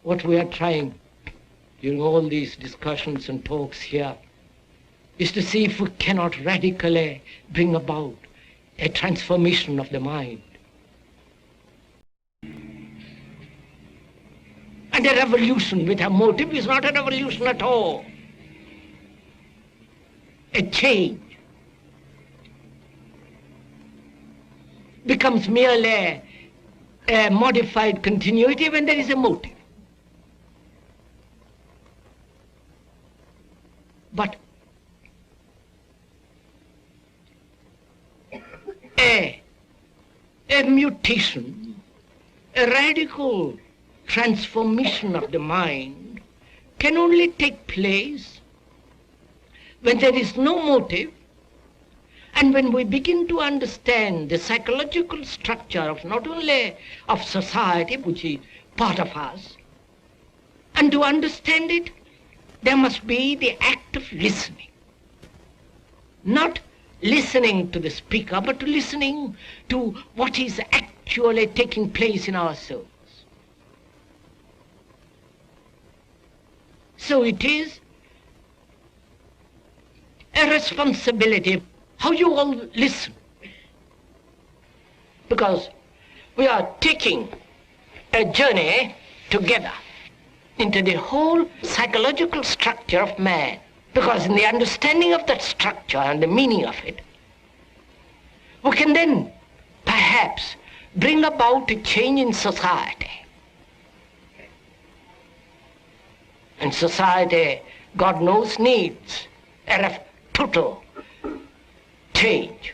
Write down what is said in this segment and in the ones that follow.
what we are trying during all these discussions and talks here is to see if we cannot radically bring about a transformation of the mind. And a revolution with a motive is not a revolution at all. A change becomes merely a modified continuity when there is a motive. But a mutation, a radical transformation of the mind can only take place when there is no motive, and when we begin to understand the psychological structure of not only of society, which is part of us, and to understand it, there must be the act of listening. Not listening to the speaker, but to listening to what is actually taking place in our souls. So it is a responsibility how you all listen. Because we are taking a journey together into the whole psychological structure of man. Because in the understanding of that structure and the meaning of it, we can then perhaps bring about a change in society. And society, God knows, needs a total change,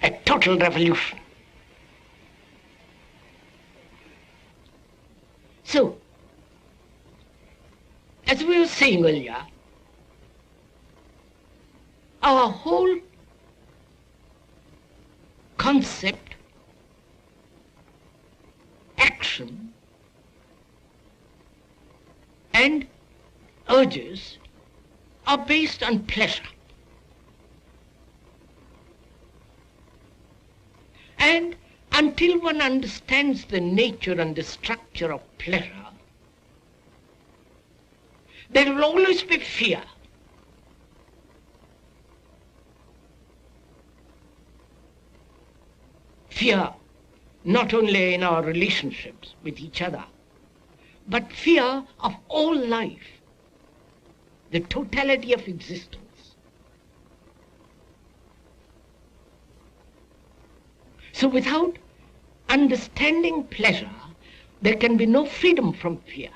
a total revolution. So, as we were saying earlier, our whole concept, action, and urges are based on pleasure. And until one understands the nature and the structure of pleasure, there will always be fear. Fear not only in our relationships with each other, but fear of all life, the totality of existence. So without understanding pleasure, there can be no freedom from fear.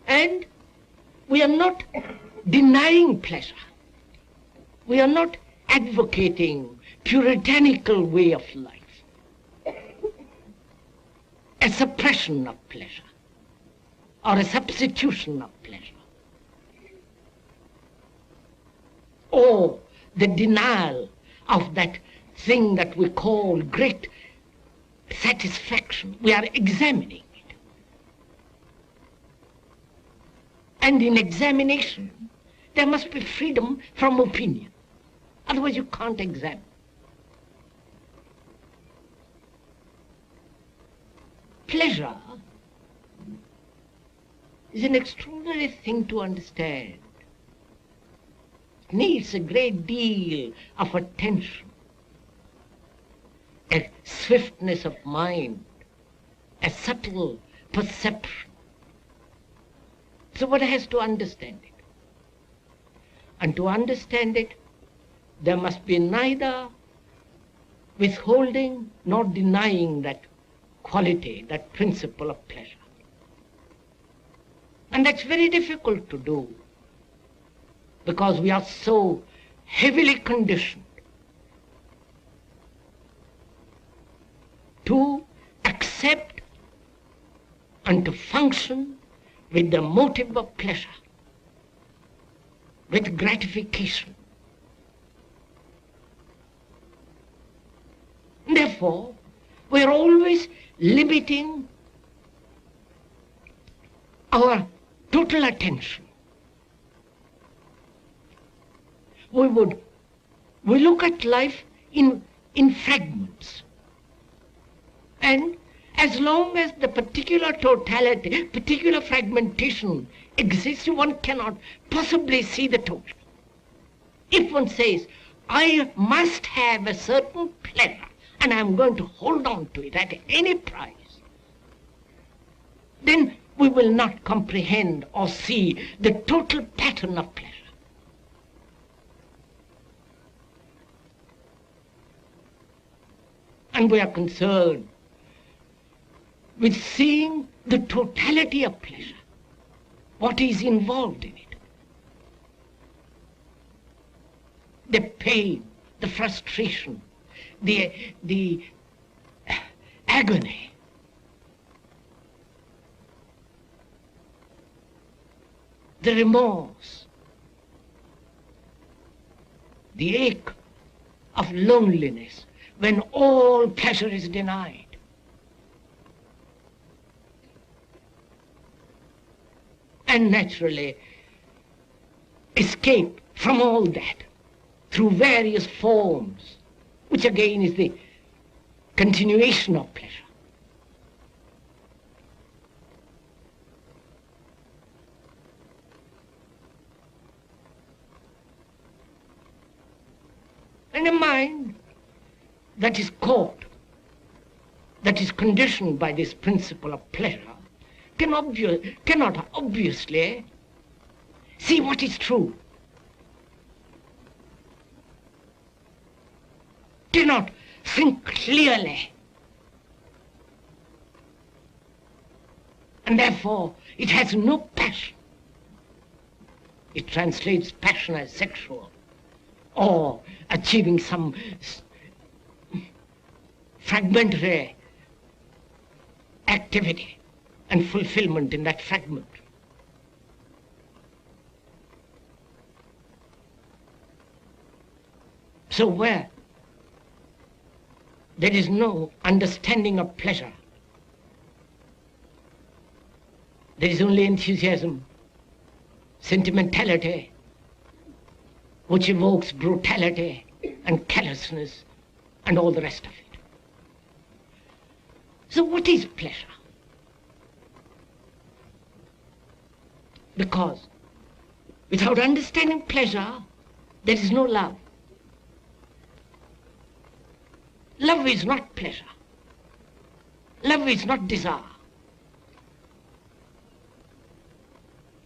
And we are not denying pleasure. We are not advocating puritanical way of life, a suppression of pleasure or a substitution of pleasure, or the denial of that thing that we call great satisfaction. We are examining it. And in examination, there must be freedom from opinion. Otherwise you can't examine. Pleasure is an extraordinary thing to understand. It needs a great deal of attention, a swiftness of mind, a subtle perception. So one has to understand it. And to understand it, there must be neither withholding nor denying that quality, that principle of pleasure. And that's very difficult to do, because we are so heavily conditioned to accept and to function with the motive of pleasure, with gratification. Therefore, we are always limiting our total attention. We look at life in fragments. And as long as the particular totality, particular fragmentation exists, one cannot possibly see the total. If one says, I must have a certain pleasure and I'm going to hold on to it at any price, then we will not comprehend or see the total pattern of pleasure. And we are concerned with seeing the totality of pleasure, what is involved in it. The pain, the frustration, the agony. The remorse, the ache of loneliness when all pleasure is denied. And naturally, escape from all that through various forms, which again is the continuation of pleasure. And a mind that is caught, that is conditioned by this principle of pleasure, cannot obviously see what is true, cannot think clearly, and therefore it has no passion. It translates passion as sexual, or achieving some fragmentary activity and fulfillment in that fragment. So where there is no understanding of pleasure, there is only enthusiasm, sentimentality, which evokes brutality and callousness and all the rest of it. So what is pleasure? Because without understanding pleasure, there is no love. Love is not pleasure. Love is not desire.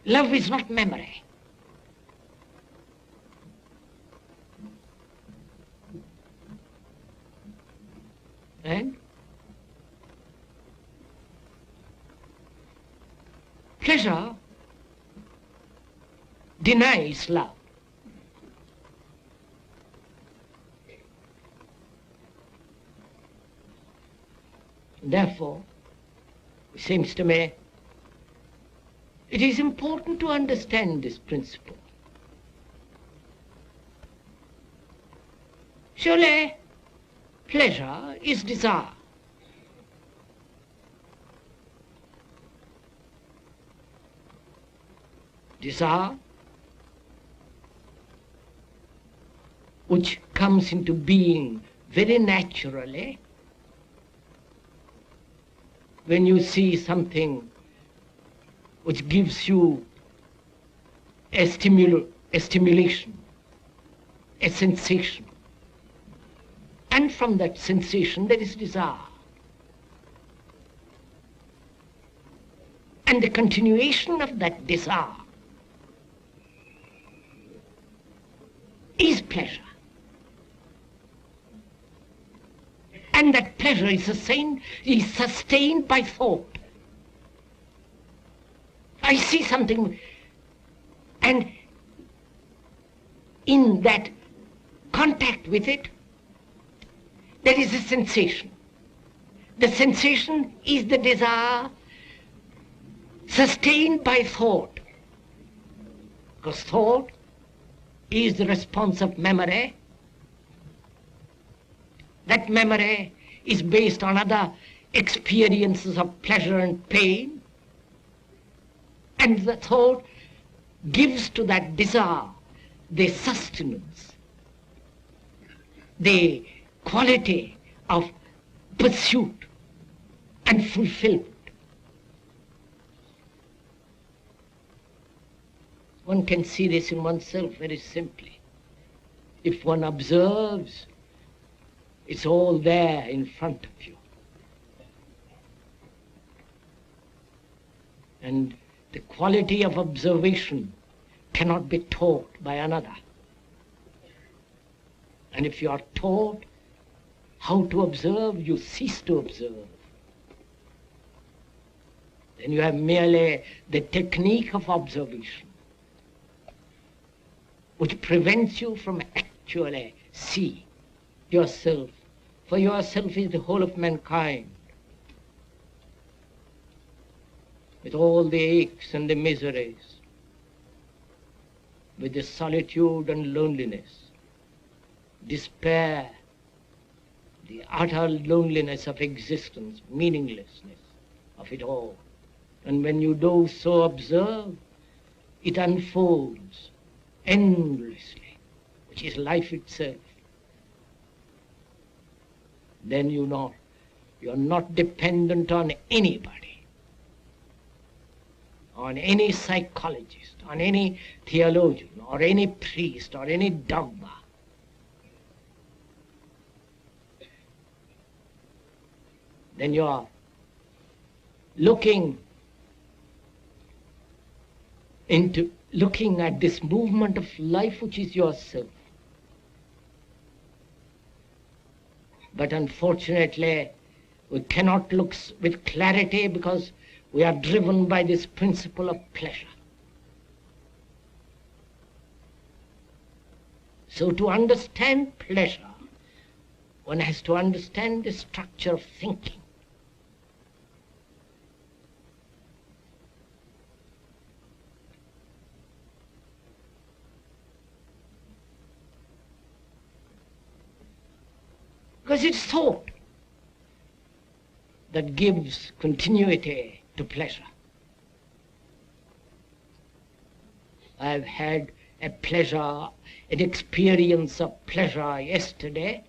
Love is not memory. And pleasure denies love. Therefore, it seems to me, it is important to understand this principle. Surely, pleasure is desire. Desire, which comes into being very naturally when you see something which gives you a stimulation, a sensation. And from that sensation there is desire. And the continuation of that desire is pleasure. And that pleasure is sustained by thought. I see something, and in that contact with it, there is a sensation. The sensation is the desire sustained by thought. Because thought is the response of memory. That memory is based on other experiences of pleasure and pain. And the thought gives to that desire the sustenance, the quality of pursuit and fulfillment. One can see this in oneself very simply. If one observes, it's all there in front of you. And the quality of observation cannot be taught by another. And if you are taught how to observe, you cease to observe. Then you have merely the technique of observation, which prevents you from actually seeing yourself. For yourself is the whole of mankind, with all the aches and the miseries, with the solitude and loneliness, despair, the utter loneliness of existence, meaninglessness of it all. And when you do so observe, it unfolds endlessly, which is life itself. Then you are not dependent on anybody, on any psychologist, on any theologian, or any priest, or any dogma. Then you are looking at this movement of life which is yourself. But unfortunately, we cannot look with clarity because we are driven by this principle of pleasure. So to understand pleasure, one has to understand the structure of thinking. Because it's thought that gives continuity to pleasure. I've had an experience of pleasure yesterday,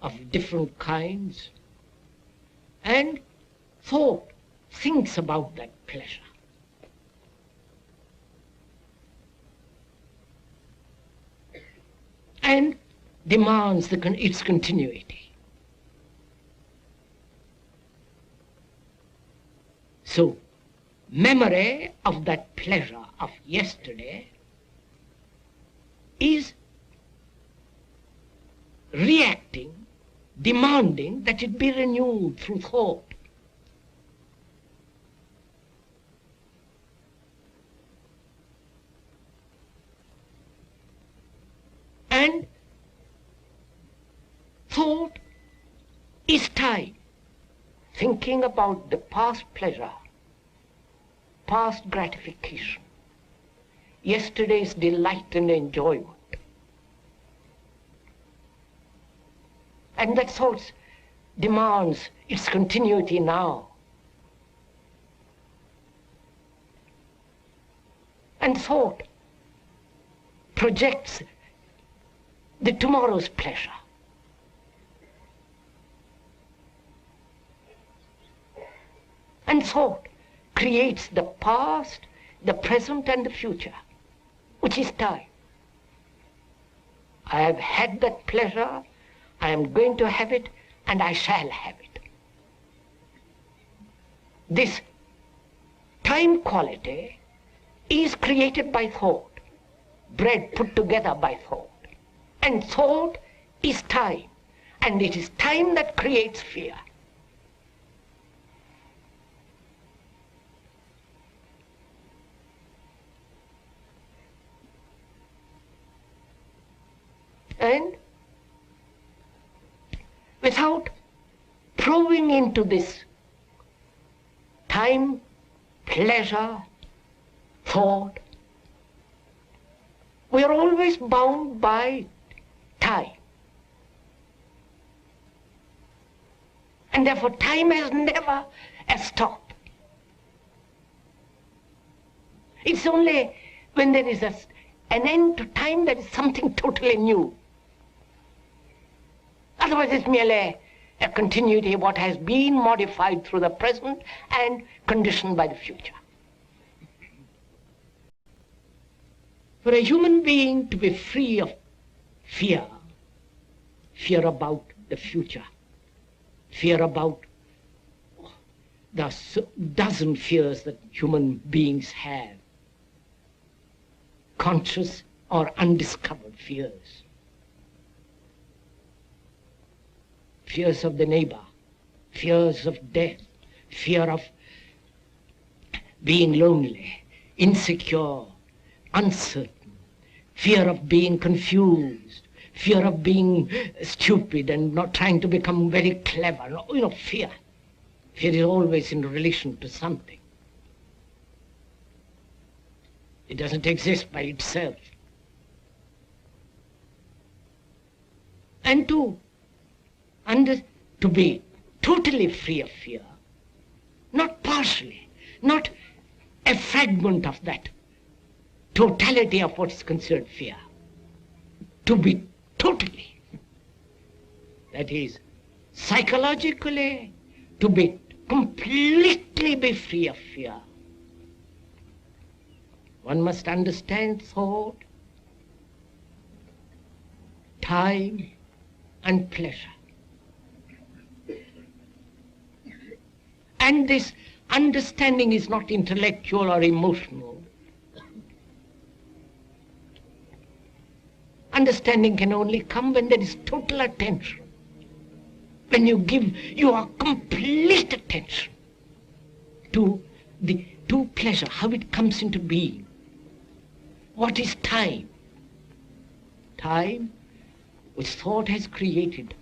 of different kinds, and thought thinks about that pleasure. And demands its continuity. So, memory of that pleasure of yesterday is reacting, demanding that it be renewed through thought. And thought is time, thinking about the past pleasure, past gratification, yesterday's delight and enjoyment. And that thought demands its continuity now. And thought projects the tomorrow's pleasure. And thought creates the past, the present, and the future, which is time. I have had that pleasure, I am going to have it, and I shall have it. This time quality is created by thought, bread put together by thought. And thought is time, and it is time that creates fear. And without probing into this time, pleasure, thought, we are always bound by time. And therefore time has never a stop. It's only when there is an end to time, there is something totally new. Otherwise it's merely a continuity of what has been modified through the present and conditioned by the future. For a human being to be free of fear, fear about the future, fear about the dozen fears that human beings have, conscious or undiscovered fears. Fears of the neighbor, fears of death, fear of being lonely, insecure, uncertain, fear of being confused, fear of being stupid and not trying to become very clever. Fear. Fear is always in relation to something. It doesn't exist by itself. And to be totally free of fear, not partially, not a fragment of that totality of what is considered fear, to be totally, that is, psychologically, to be completely be free of fear. One must understand thought, time, and pleasure. And this understanding is not intellectual or emotional. Understanding can only come when there is total attention. When you give your complete attention to pleasure, how it comes into being. What is time? Time which thought has created.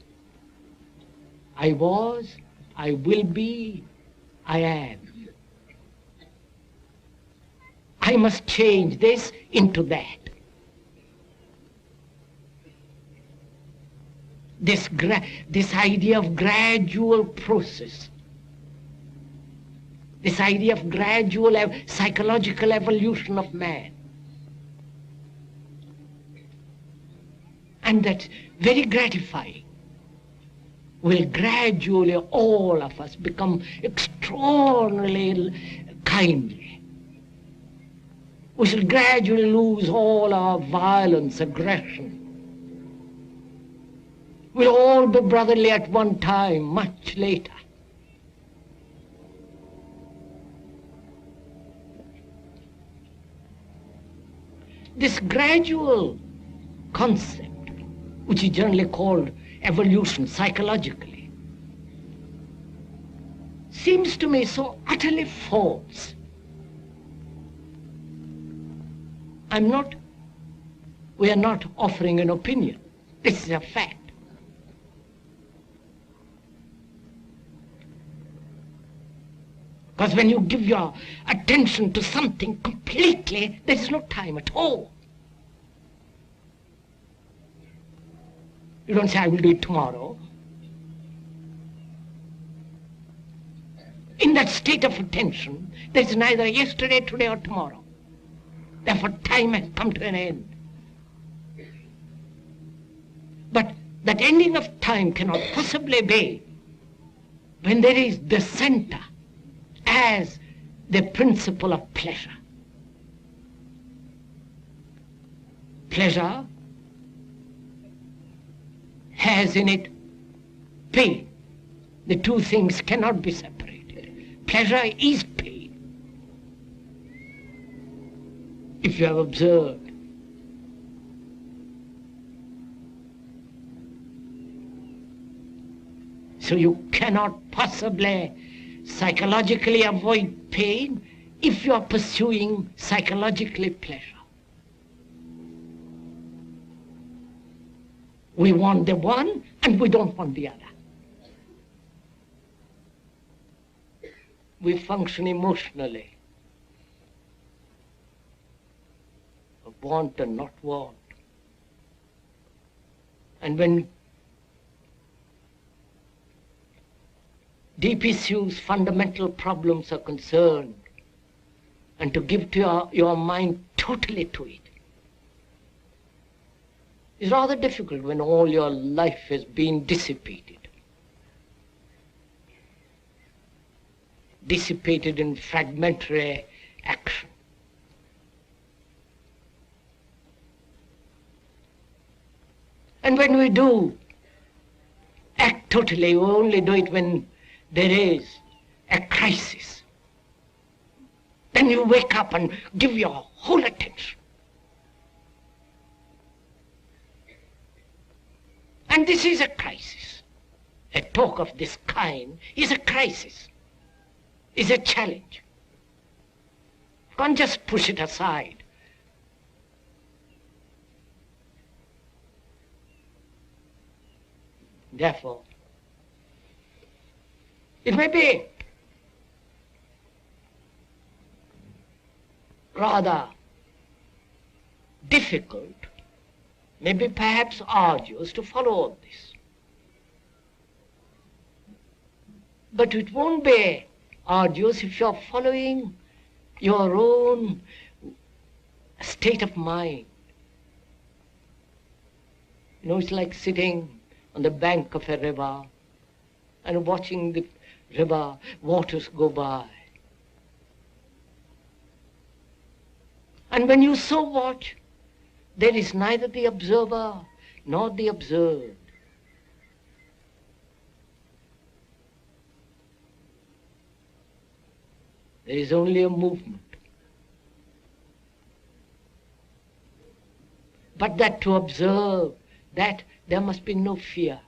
I was, I will be, I am. I must change this into that. This idea of gradual process, this idea of gradual psychological evolution of man. And that's very gratifying. Will gradually all of us become extraordinarily kindly. We shall gradually lose all our violence, aggression. We'll all be brotherly at one time, much later. This gradual concept, which is generally called evolution psychologically, seems to me so utterly false. We are not offering an opinion. This is a fact. Because when you give your attention to something completely, there is no time at all. You don't say, I will do it tomorrow. In that state of attention, there is neither yesterday, today, or tomorrow. Therefore, time has come to an end. But that ending of time cannot possibly be when there is the center as the principle of pleasure. Pleasure has in it pain. The two things cannot be separated. Pleasure is pain. If you have observed, so you cannot possibly psychologically avoid pain if you are pursuing psychologically pleasure. We want the one and we don't want the other. We function emotionally. Want and not want. And when deep issues, fundamental problems are concerned, and to give to your mind totally to it, is rather difficult when all your life has been dissipated. Dissipated in fragmentary action. And when we do act totally, we only do it when there is a crisis. Then you wake up and give your whole attention. And this is a crisis. A talk of this kind is a crisis, is a challenge. You can't just push it aside. Therefore, it may be rather difficult, maybe perhaps arduous to follow all this. But it won't be arduous if you're following your own state of mind. You know, it's like sitting on the bank of a river and watching the river waters go by. And when you so watch, there is neither the observer nor the observed. There is only a movement. But that to observe, that there must be no fear,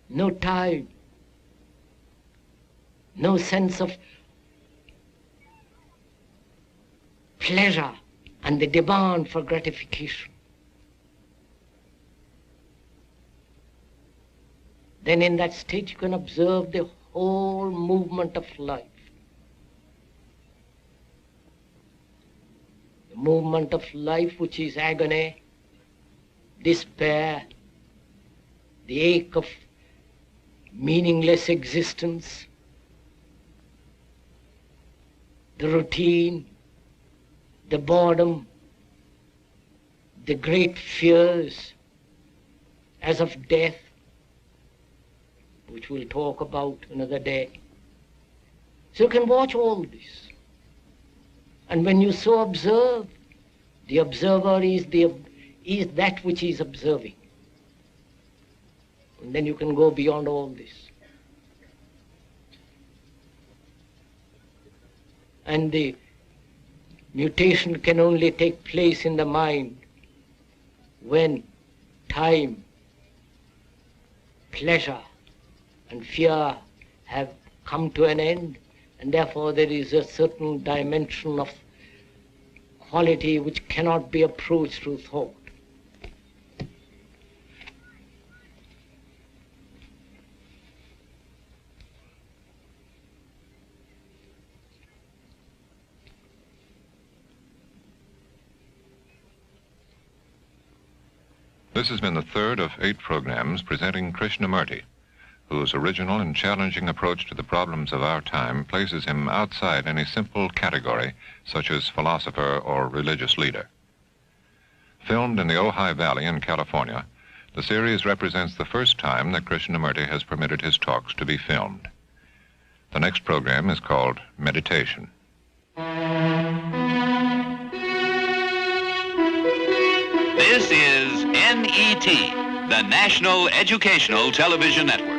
no time, no sense of pleasure and the demand for gratification. Then in that state you can observe the whole movement of life. The movement of life which is agony, despair, the ache of meaningless existence, the routine, the boredom, the great fears as of death, which we'll talk about another day. So you can watch all this. And when you so observe, the observer is that which is observing. And then you can go beyond all this. And the mutation can only take place in the mind when time, pleasure, and fear have come to an end, and therefore there is a certain dimension of quality which cannot be approached through thought. This has been the third of 8 programs presenting Krishnamurti, whose original and challenging approach to the problems of our time places him outside any simple category such as philosopher or religious leader. Filmed in the Ojai Valley in California, the series represents the first time that Krishnamurti has permitted his talks to be filmed. The next program is called Meditation. This is NET, the National Educational Television Network.